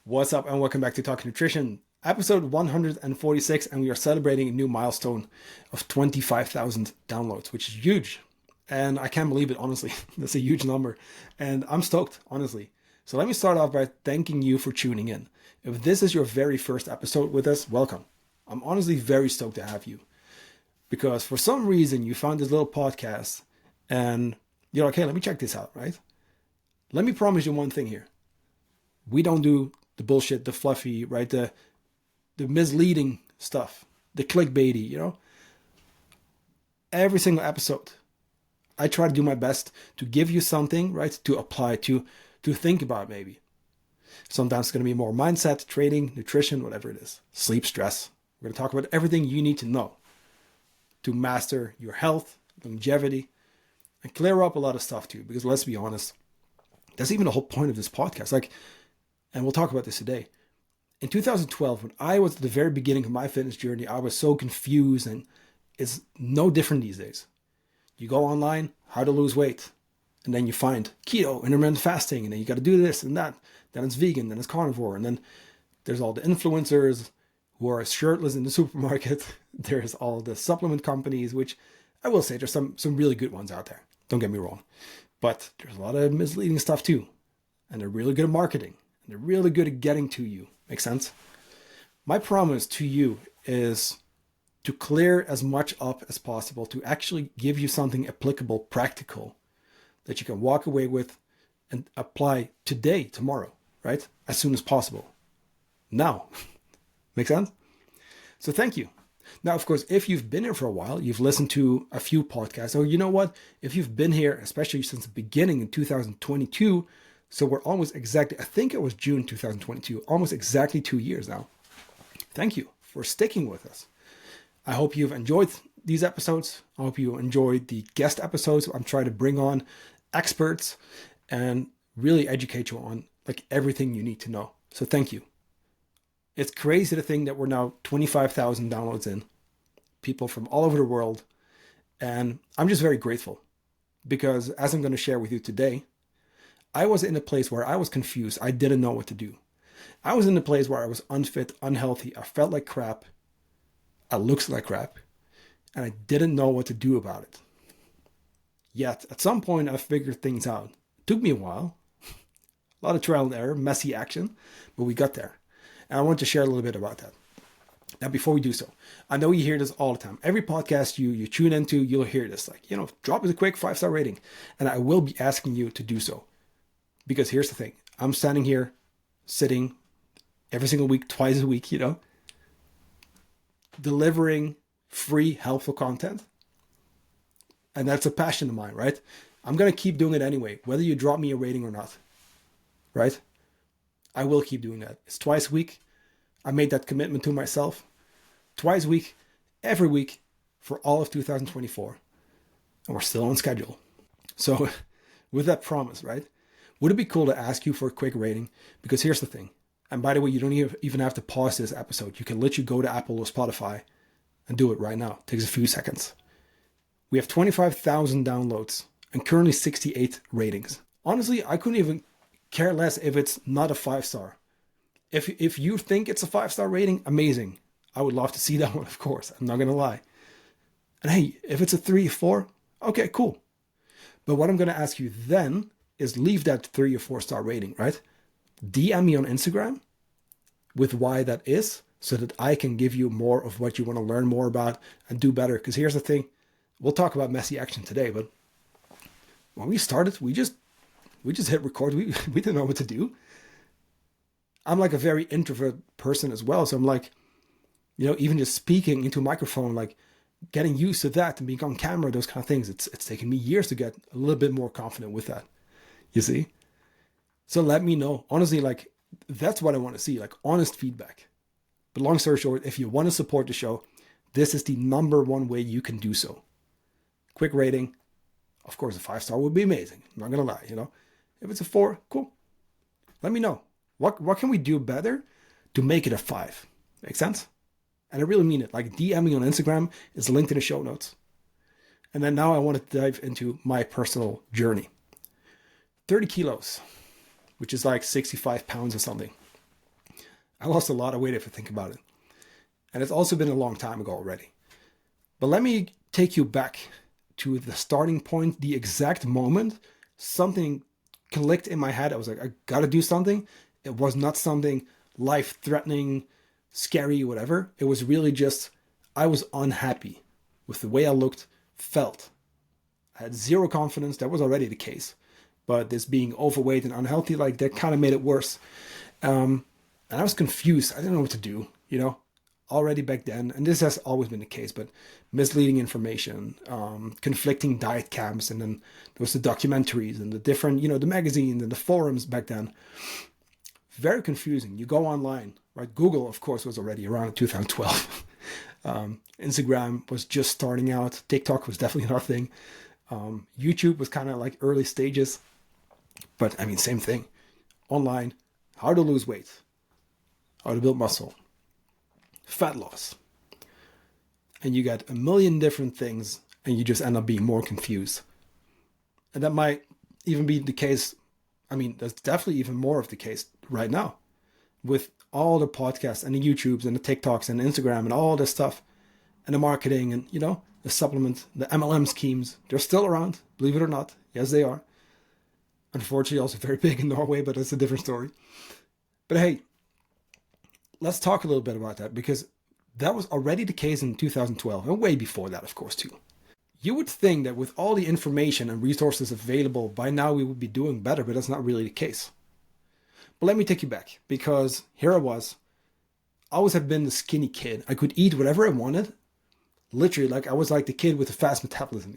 What's up, and welcome back to Talking Nutrition, episode 146, and we are celebrating a new milestone of 25,000 downloads, which is huge. And I can't believe it, honestly. That's a huge number. And I'm stoked, honestly. So let me start off by thanking you for tuning in. If this is your very first episode with us, welcome. I'm honestly very stoked to have you. Because for some reason, you found this little podcast and you're like, hey, let me check this out, right? Let me promise you one thing here. We don't do the bullshit, the fluffy, right? The misleading stuff, the clickbaity, Every single episode, I try to do my best to give you something, right? To apply, to think about maybe. Sometimes it's going to be more mindset, trading, nutrition, whatever it is. Sleep, stress. We're going to talk about everything you need to know to master your health, longevity, and clear up a lot of stuff too. Because let's be honest, that's even the whole point of this podcast. And we'll talk about this today. In 2012, when I was at the very beginning of my fitness journey, I was so confused, and it's no different these days. You go online, how to lose weight, and then you find keto, intermittent fasting, and then you got to do this and that. Then it's vegan, then it's carnivore, and then there's all the influencers who are shirtless in the supermarket. There's all the supplement companies, which I will say there's some really good ones out there. Don't get me wrong. But there's a lot of misleading stuff too. And they're really good at marketing. And they're really good at getting to you. Make sense? My promise to you is to clear as much up as possible, to actually give you something applicable, practical, that you can walk away with and apply today, tomorrow, right? As soon as possible. Now. Make sense? So thank you. Now, of course, if you've been here for a while, you've listened to a few podcasts, or you know what? If you've been here, especially since the beginning in 2022, so we're almost exactly, I think it was June 2022, almost exactly 2 years now. Thank you for sticking with us. I hope you've enjoyed these episodes. I hope you enjoyed the guest episodes. I'm trying to bring on experts and really educate you on everything you need to know. So thank you. It's crazy to think that we're now 25,000 downloads in, people from all over the world. And I'm just very grateful because, as I'm going to share with you today, I was in a place where I was confused. I didn't know what to do. I was in a place where I was unfit, unhealthy. I felt like crap. I looked like crap. And I didn't know what to do about it. Yet, at some point, I figured things out. It took me a while. A lot of trial and error, messy action, but we got there. And I want to share a little bit about that. Now, before we do so, I know you hear this all the time. Every podcast you tune into, you'll hear this. Drop us a quick 5-star rating. And I will be asking you to do so. Because here's the thing. I'm standing here, sitting every single week, twice a week, delivering free, helpful content. And that's a passion of mine, right? I'm going to keep doing it anyway, whether you drop me a rating or not, right? I will keep doing that. It's twice a week. I made that commitment to myself. Twice a week, every week for all of 2024. And we're still on schedule. So with that promise, right? Would it be cool to ask you for a quick rating? Because here's the thing. And by the way, you don't even have to pause this episode. You can literally go to Apple or Spotify and do it right now. It takes a few seconds. We have 25,000 downloads and currently 68 ratings. Honestly, I couldn't even care less if it's not a 5-star. If you think it's a 5-star rating, amazing. I would love to see that one, of course. I'm not going to lie. And hey, if it's a 3 or 4, okay, cool. But what I'm going to ask you then is leave that 3 or 4-star rating, right? DM me on Instagram with why that is so that I can give you more of what you want to learn more about and do better. Because here's the thing. We'll talk about messy action today, but when we started, we just hit record. We didn't know what to do. I'm like a very introvert person as well. So I'm like, even just speaking into a microphone, getting used to that and being on camera, those kind of things. It's taken me years to get a little bit more confident with that. You see? So let me know. Honestly, that's what I want to see, honest feedback. But long story short, if you want to support the show, this is the number one way you can do so. Quick rating. Of course, a 5-star would be amazing. I'm not going to lie, If it's a 4, cool. Let me know. What can we do better to make it a 5? Make sense? And I really mean it. DM me on Instagram is linked in the show notes. And then now I want to dive into my personal journey. 30 kilos, which is 65 pounds or something. I lost a lot of weight if I think about it. And it's also been a long time ago already. But let me take you back to the starting point, the exact moment something clicked in my head. I was like, I gotta do something. It was not something life-threatening, scary, whatever. It was really just, I was unhappy with the way I looked, felt. I had zero confidence. That was already the case. But this being overweight and unhealthy, like that kind of made it worse. And I was confused. I didn't know what to do, already back then. And this has always been the case, but misleading information, conflicting diet camps, and then there was the documentaries and the different, the magazines and the forums back then. Very confusing. You go online, right? Google, of course, was already around in 2012. Instagram was just starting out. TikTok was definitely another thing. YouTube was kind of like early stages. But I mean, same thing. Online, how to lose weight, how to build muscle, fat loss. And you got a million different things, and you just end up being more confused. And that might even be the case. I mean, that's definitely even more of the case right now with all the podcasts and the YouTubes and the TikToks and the Instagram and all this stuff and the marketing and, the supplement, the MLM schemes. They're still around, believe it or not. Yes, they are. Unfortunately, also very big in Norway, but that's a different story. But hey, let's talk a little bit about that, because that was already the case in 2012 and way before that, of course, too. You would think that with all the information and resources available, by now we would be doing better, but that's not really the case. But let me take you back, because here I was. I always have been the skinny kid. I could eat whatever I wanted. Literally, like I was like the kid with a fast metabolism,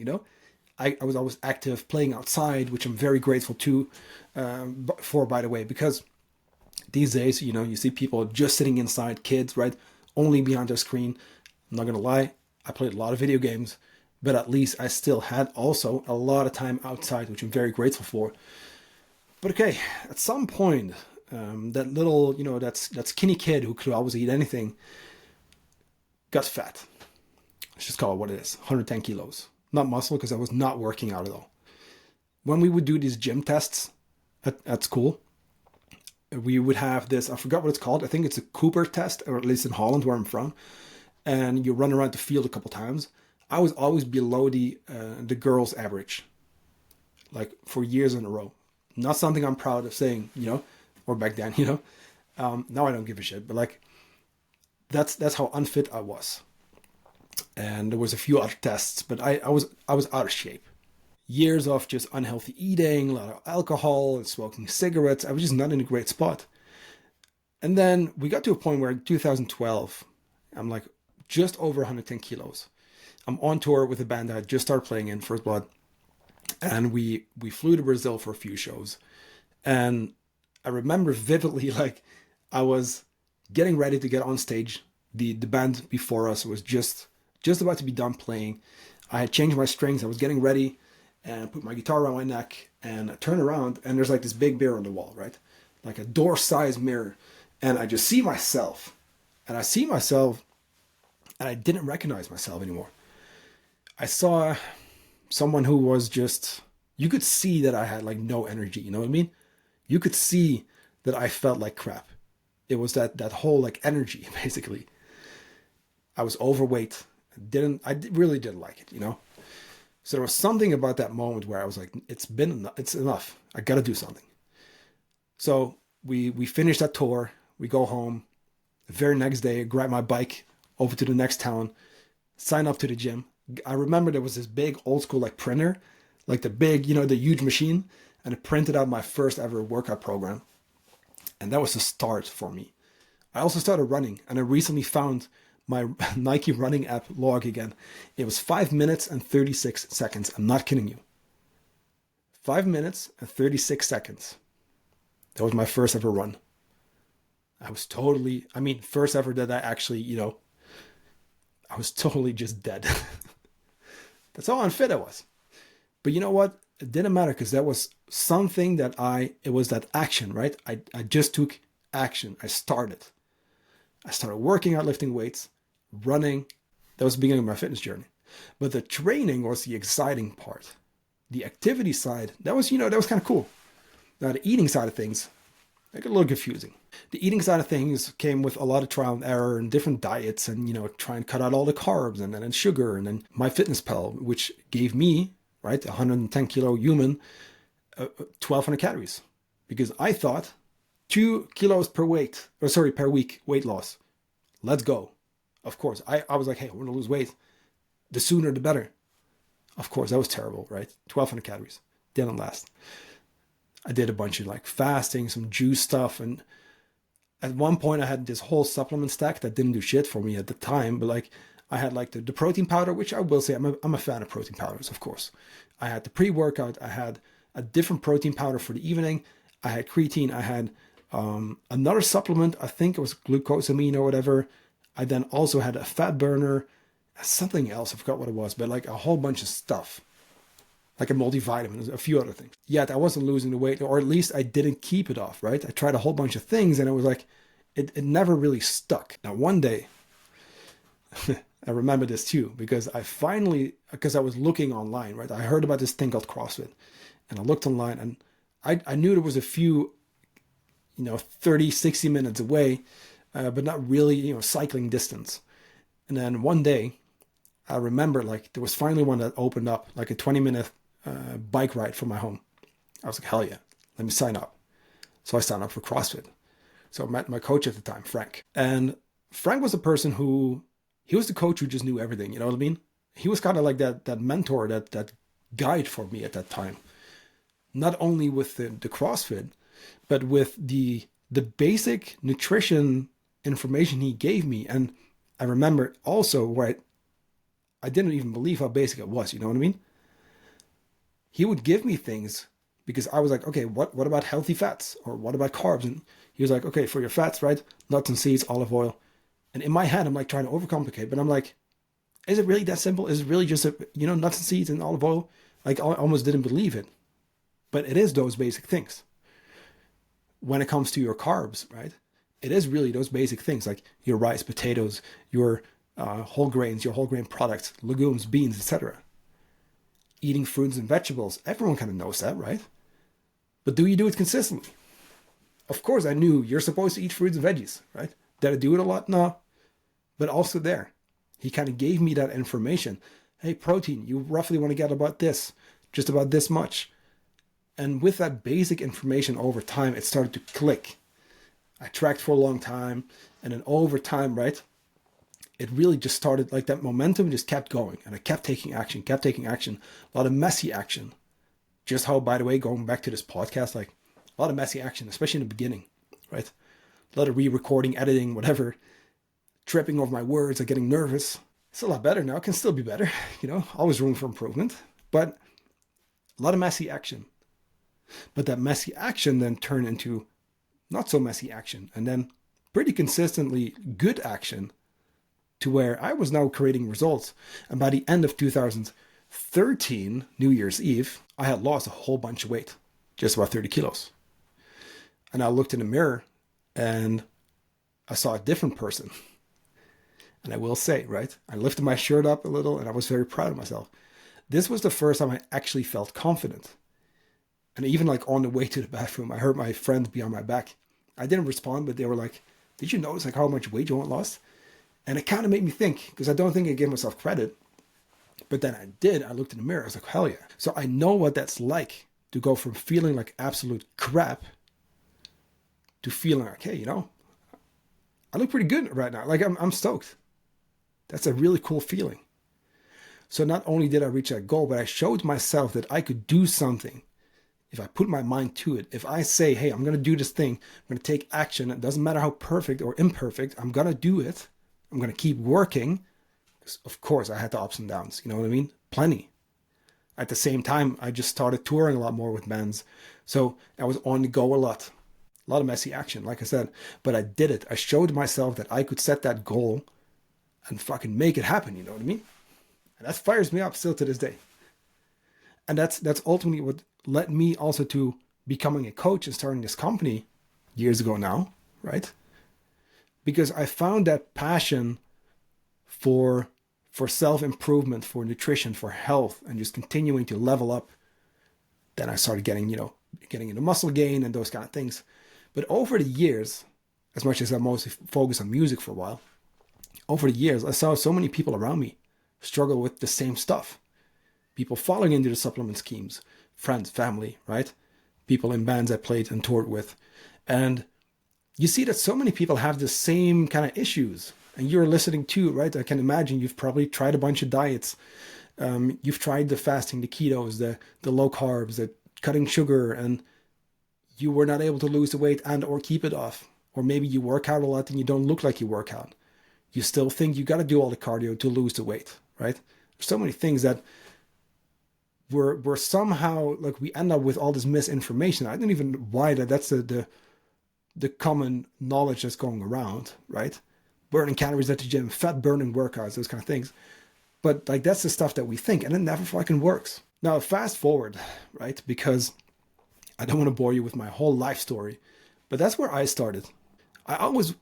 I was always active, playing outside, which I'm very grateful for, by the way, because these days, you see people just sitting inside, kids, right? Only behind their screen. I'm not going to lie. I played a lot of video games, but at least I still had also a lot of time outside, which I'm very grateful for. But okay, at some point, that little, that skinny kid who could always eat anything got fat. Let's just call it what it is, 110 kilos. Not muscle, because I was not working out at all. When we would do these gym tests at school, we would have this, I forgot what it's called. I think it's a Cooper test, or at least in Holland, where I'm from. And you run around the field a couple times. I was always below the girls' average, like for years in a row. Not something I'm proud of saying, or back then, now I don't give a shit. But like, that's how unfit I was. And there was a few other tests, but I was out of shape. Years of just unhealthy eating, a lot of alcohol and smoking cigarettes. I was just not in a great spot. And then we got to a point where in 2012, I'm like just over 110 kilos. I'm on tour with a band that I just started playing in, First Blood. And we flew to Brazil for a few shows. And I remember vividly, like I was getting ready to get on stage. The band before us was just about to be done playing. I had changed my strings. I was getting ready and put my guitar around my neck, and I turn around and there's like this big mirror on the wall, right? Like a door-sized mirror. And I just see myself. And I didn't recognize myself anymore. I saw someone who was just, you could see that I had like no energy, you know what I mean? You could see that I felt like crap. It was that whole like energy, basically. I was overweight. I really didn't like it, So there was something about that moment where I was like, it's enough. I got to do something. So we finish that tour. We go home. The very next day, I grab my bike over to the next town, sign up to the gym. I remember there was this big old school like printer, like the big, the huge machine, and it printed out my first ever workout program. And that was the start for me. I also started running, and I recently found my Nike running app log again. It was 5 minutes and 36 seconds. I'm not kidding you. 5 minutes and 36 seconds. That was my first ever run. I was first ever that I actually, I was totally just dead. That's how unfit I was. But you know what? It didn't matter, because that was something it was that action, right? I just took action. I started working out, lifting weights, running. That was the beginning of my fitness journey. But the training was the exciting part. The activity side, that was kind of cool. Now the eating side of things, it got a little confusing. The eating side of things came with a lot of trial and error and different diets and, try and cut out all the carbs and then sugar and then MyFitnessPal, which gave me, right, 110 kilo human, 1,200 calories because I thought 2 kilos per week weight loss. Let's go. Of course, I was like, hey, I want to lose weight. The sooner the better. Of course, that was terrible, right? 1,200 calories. Didn't last. I did a bunch of like fasting, some juice stuff. And at one point I had this whole supplement stack that didn't do shit for me at the time. But like I had like the protein powder, which I will say I'm a fan of protein powders, of course. I had the pre-workout. I had a different protein powder for the evening. I had creatine. I had another supplement. I think it was glucosamine or whatever. I then also had a fat burner, something else. I forgot what it was, but like a whole bunch of stuff. Like a multivitamin, a few other things. Yet I wasn't losing the weight, or at least I didn't keep it off, right? I tried a whole bunch of things and it was like, it never really stuck. Now, one day, I remember this too, because I was looking online, right? I heard about this thing called CrossFit and I looked online and I knew there was a few, 30, 60 minutes away, but not really, cycling distance. And then one day, I remember like there was finally one that opened up, like a 20-minute bike ride from my home. I was like, hell yeah, let me sign up. So I signed up for CrossFit. So I met my coach at the time, Frank. And Frank was a person he was the coach who just knew everything, you know what I mean? He was kind of like that mentor, that guide for me at that time. Not only with the CrossFit, but with the basic nutrition information he gave me. And I remember also where I didn't even believe how basic it was, you know what I mean? He would give me things because I was like, okay, what about healthy fats? Or what about carbs? And he was like, okay, for your fats, right? Nuts and seeds, olive oil. And in my head, I'm like trying to overcomplicate, but I'm like, is it really that simple? Is it really just, nuts and seeds and olive oil? Like I almost didn't believe it. But it is those basic things. When it comes to your carbs, right? It is really those basic things like your rice, potatoes, your whole grains, your whole grain products, legumes, beans, etc. Eating fruits and vegetables. Everyone kind of knows that, right? But do you do it consistently? Of course, I knew you're supposed to eat fruits and veggies, right? Did I do it a lot? No. But also there, he kind of gave me that information. Hey, protein, you roughly want to get about this, just about this much. And with that basic information over time, it started to click. I tracked for a long time. And then over time, right? It really just started like that momentum just kept going. And I kept taking action. A lot of messy action. Just how, by the way, going back to this podcast, like a lot of messy action, especially in the beginning, right? A lot of re-recording, editing, whatever. Tripping over my words, like getting nervous. It's a lot better now. It can still be better, always room for improvement. But a lot of messy action. But that messy action then turned into not so messy action. And then pretty consistently good action to where I was now creating results. And by the end of 2013, New Year's Eve, I had lost a whole bunch of weight, just about 30 kilos. And I looked in the mirror and I saw a different person. And I will say, right, I lifted my shirt up a little and I was very proud of myself. This was the first time I actually felt confident. And even like on the way to the bathroom, I heard my friends be on my back. I didn't respond, but they were like, did you notice like how much weight Johan lost? And it kind of made me think, because I don't think I gave myself credit. But then I did. I looked in the mirror. I was like, hell yeah. So I know what that's like to go from feeling like absolute crap to feeling like, hey, I look pretty good right now. Like I'm stoked. That's a really cool feeling. So not only did I reach that goal, but I showed myself that I could do something if I put my mind to it. If I say, hey, I'm going to do this thing, I'm going to take action. It doesn't matter how perfect or imperfect, I'm going to do it. I'm going to keep working. Of course, I had the ups and downs. You know what I mean? Plenty. At the same time, I just started touring a lot more with bands. So I was on the go a lot. A lot of messy action, like I said. But I did it. I showed myself that I could set that goal and fucking make it happen. You know what I mean? And that fires me up still to this day. And that's ultimately what led me also to becoming a coach and starting this company years ago now, right? Because I found that passion for self-improvement, for nutrition, for health, and just continuing to level up. Then I started getting into muscle gain and those kind of things. But over the years, as much as I mostly focused on music for a while, over the years, I saw so many people around me struggle with the same stuff. People falling into the supplement schemes, friends, family, right? People in bands I played and toured with. And you see that so many people have the same kind of issues. And you're listening too, right? I can imagine you've probably tried a bunch of diets. You've tried the fasting, the ketos, the low carbs, the cutting sugar, and you were not able to lose the weight and or keep it off. Or maybe you work out a lot and you don't look like you work out. You still think you got to do all the cardio to lose the weight, right? There's so many things that we're somehow, like, we end up with all this misinformation. I don't even know why that's the common knowledge that's going around, right? Burning calories at the gym, fat burning workouts, those kind of things. But like, that's the stuff that we think, and it never fucking works. Now, fast forward, right? Because I don't want to bore you with my whole life story, but that's where I started. I always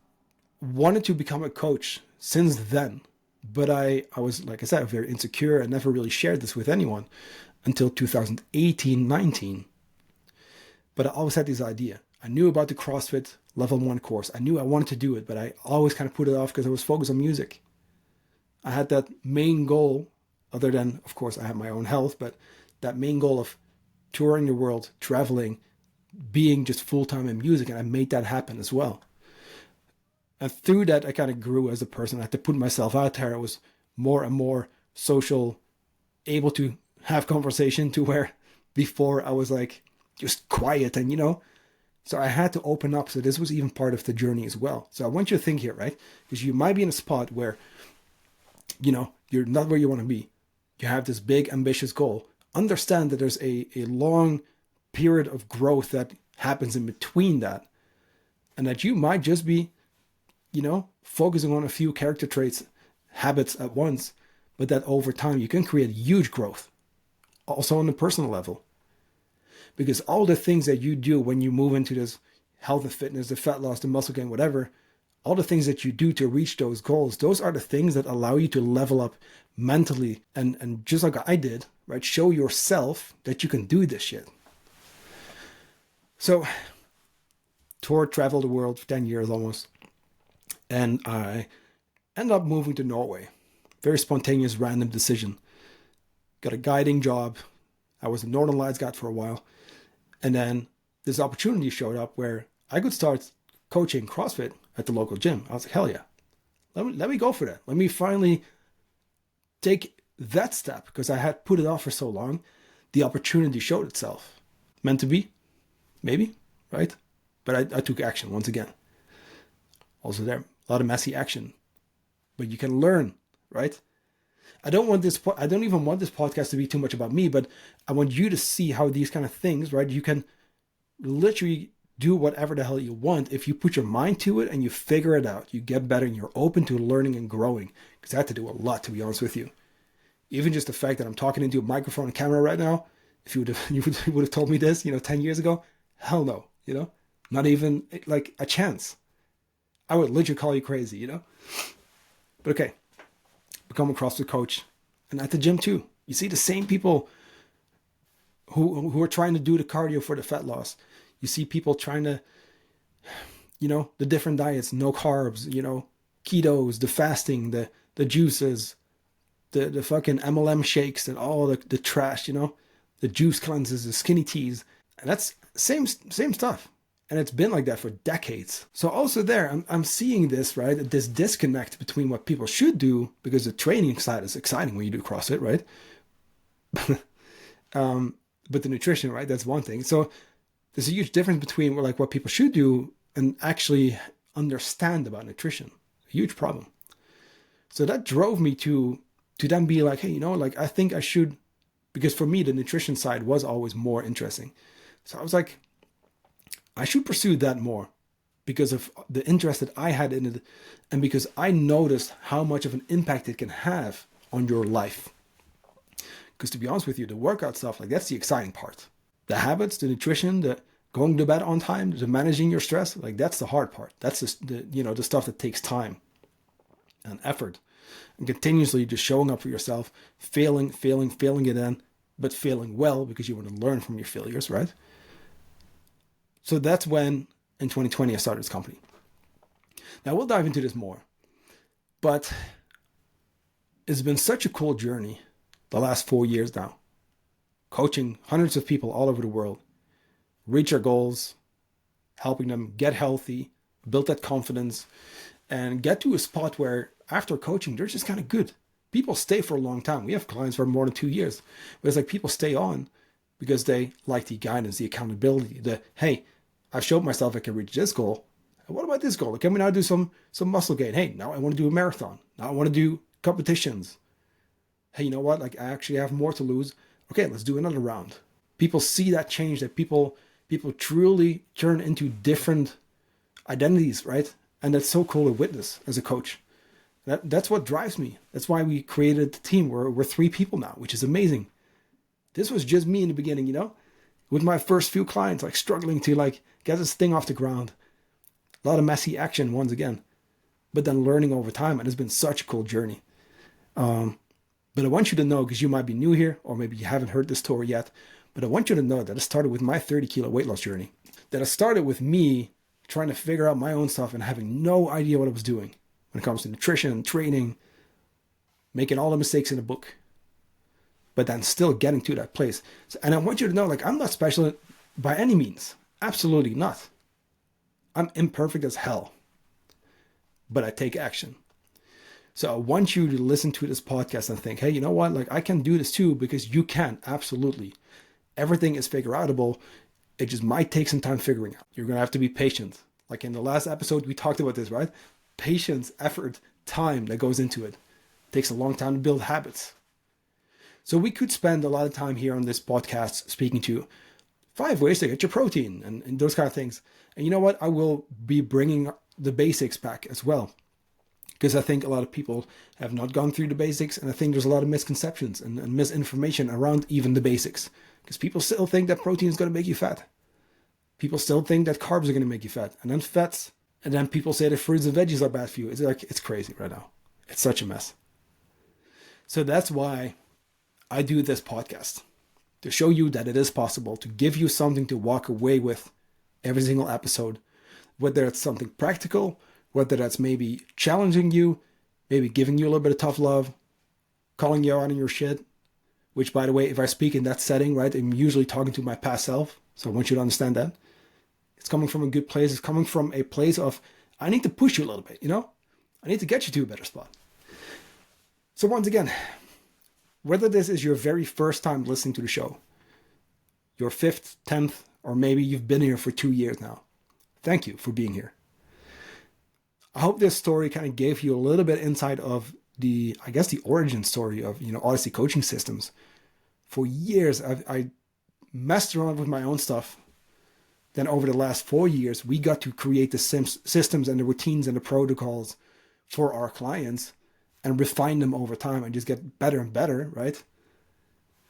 wanted to become a coach since then, but I was, like I said, very insecure and never really shared this with anyone until 2018, 19. But I always had this idea. I knew about the CrossFit level 1 course. I knew I wanted to do it, but I always kind of put it off because I was focused on music. I had that main goal, other than, of course, I have my own health, but that main goal of touring the world, traveling, being just full-time in music, and I made that happen as well. And through that, I kind of grew as a person. I had to put myself out there. I was more and more social, able to have conversation, to where before I was like just quiet and, so I had to open up. So this was even part of the journey as well. So I want you to think here, right? Because you might be in a spot where, you're not where you want to be. You have this big, ambitious goal. Understand that there's a long period of growth that happens in between that. And that you might just be, focusing on a few character traits, habits at once, but that over time you can create huge growth. Also on the personal level. Because all the things that you do when you move into this health and fitness, the fat loss, the muscle gain, whatever, all the things that you do to reach those goals, those are the things that allow you to level up mentally and just like I did, right? Show yourself that you can do this shit. So, traveled the world for 10 years almost. And I ended up moving to Norway. Very spontaneous, random decision. Got a guiding job. I was a Northern Lights guide for a while. And then this opportunity showed up where I could start coaching CrossFit at the local gym. I was like, hell yeah. Let me go for that. Let me finally take that step, because I had put it off for so long. The opportunity showed itself. Meant to be? Maybe, right? But I took action once again. Also there, a lot of messy action. But you can learn, right? I don't even want this podcast to be too much about me, but I want you to see how these kind of things, right? You can literally do whatever the hell you want if you put your mind to it and you figure it out. You get better and you're open to learning and growing. Because I had to do a lot, to be honest with you. Even just the fact that I'm talking into a microphone and camera right now, if you would have told me this, 10 years ago, hell no, not even like a chance. I would literally call you crazy, But okay, become a CrossFit coach, and at the gym too. You see the same people who are trying to do the cardio for the fat loss. You see people trying to, the different diets, no carbs, ketos, the fasting, the juices, the fucking MLM shakes and all the trash, the juice cleanses, the skinny teas. And that's same stuff. And it's been like that for decades. So also there, I'm seeing this, right? This disconnect between what people should do, because the training side is exciting when you do CrossFit, right? But the nutrition, right? That's one thing. So there's a huge difference between like what people should do and actually understand about nutrition. A huge problem. So that drove me to then be like, hey, I think I should, because for me, the nutrition side was always more interesting. So I was like, I should pursue that more because of the interest that I had in it, and because I noticed how much of an impact it can have on your life. Because to be honest with you, the workout stuff, like, that's the exciting part. The habits, the nutrition, the going to bed on time, the managing your stress, like, that's the hard part. That's the stuff that takes time and effort, and continuously just showing up for yourself, failing it in, but failing well, because you want to learn from your failures, right? So that's when, in 2020, I started this company. Now we'll dive into this more, but it's been such a cool journey the last 4 years now, coaching hundreds of people all over the world, reach their goals, helping them get healthy, build that confidence, and get to a spot where after coaching, they're just kind of good. People stay for a long time. We have clients for more than 2 years. But it's like people stay on because they like the guidance, the accountability, hey, I've showed myself I can reach this goal. And what about this goal? Can we now do some muscle gain? Hey, now I want to do a marathon. Now I want to do competitions. Hey, you know what? Like I actually have more to lose. Okay, let's do another round. People see that change, that people truly turn into different identities, right? And that's so cool to witness as a coach. That's what drives me. That's why we created the team. We're 3 people now, which is amazing. This was just me in the beginning, with my first few clients, like struggling to like get this thing off the ground. A lot of messy action once again, but then learning over time. And it's been such a cool journey. But I want you to know, because you might be new here, or maybe you haven't heard this story yet, but I want you to know that it started with my 30-kilo weight loss journey. That it started with me trying to figure out my own stuff and having no idea what I was doing when it comes to nutrition, training, making all the mistakes in the book, but then still getting to that place. And I want you to know, like, I'm not special by any means. Absolutely not. I'm imperfect as hell, but I take action. So I want you to listen to this podcast and think, hey, you know what? Like I can do this too, because you can. Absolutely. Everything is figure outable. It just might take some time figuring out. You're going to have to be patient. Like in the last episode, we talked about this, right? Patience, effort, time that goes into it. It takes a long time to build habits. So we could spend a lot of time here on this podcast speaking to 5 ways to get your protein and those kind of things. And you know what? I will be bringing the basics back as well, because I think a lot of people have not gone through the basics, and I think there's a lot of misconceptions and misinformation around even the basics, because people still think that protein is going to make you fat. People still think that carbs are going to make you fat, and then fats, and then people say that fruits and veggies are bad for you. It's like, it's crazy right now. It's such a mess. So that's why I do this podcast, to show you that it is possible, to give you something to walk away with every single episode, whether it's something practical, whether that's maybe challenging you, maybe giving you a little bit of tough love, calling you out on your shit, which, by the way, if I speak in that setting, right, I'm usually talking to my past self. So I want you to understand that. It's coming from a good place. It's coming from a place of, I need to push you a little bit, I need to get you to a better spot. So once again, whether this is your very first time listening to the show, your 5th, 10th, or maybe you've been here for 2 years now, thank you for being here. I hope this story kind of gave you a little bit insight of the origin story of, Odyssey Coaching Systems. For years, I messed around with my own stuff. Then over the last 4 years, we got to create the systems and the routines and the protocols for our clients and refine them over time and just get better and better, right?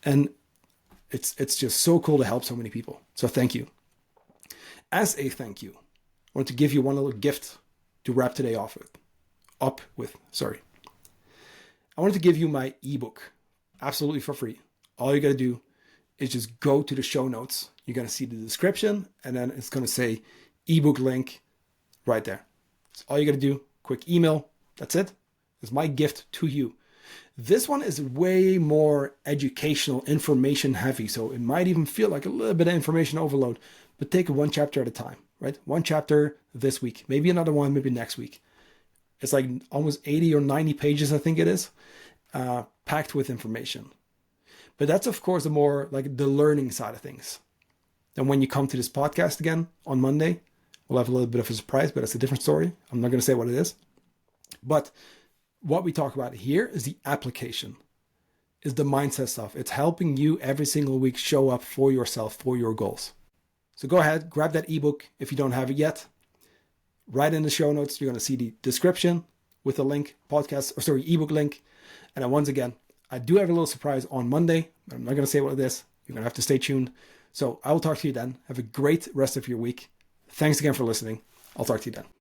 And it's just so cool to help so many people. So thank you. As a thank you, I want to give you one little gift to wrap today off with. I wanted to give you my ebook absolutely for free. All you got to do is just go to the show notes. You're going to see the description, and then it's going to say ebook link right there. That's all you got to do. Quick email. That's it. It's my gift to you. This one is way more educational, information heavy. So it might even feel like a little bit of information overload, but take it one chapter at a time, right? One chapter this week, maybe another one, maybe next week. It's like almost 80 or 90 pages, I think it is, packed with information. But that's, of course, the more like the learning side of things. Then when you come to this podcast again on Monday, we'll have a little bit of a surprise, but it's a different story. I'm not going to say what it is. But what we talk about here is the application, is the mindset stuff. It's helping you every single week show up for yourself, for your goals. So go ahead, grab that ebook if you don't have it yet. Right in the show notes, you're going to see the description with the link, ebook link. And then once again, I do have a little surprise on Monday, but I'm not going to say what it is. You're going to have to stay tuned. So I will talk to you then. Have a great rest of your week. Thanks again for listening. I'll talk to you then.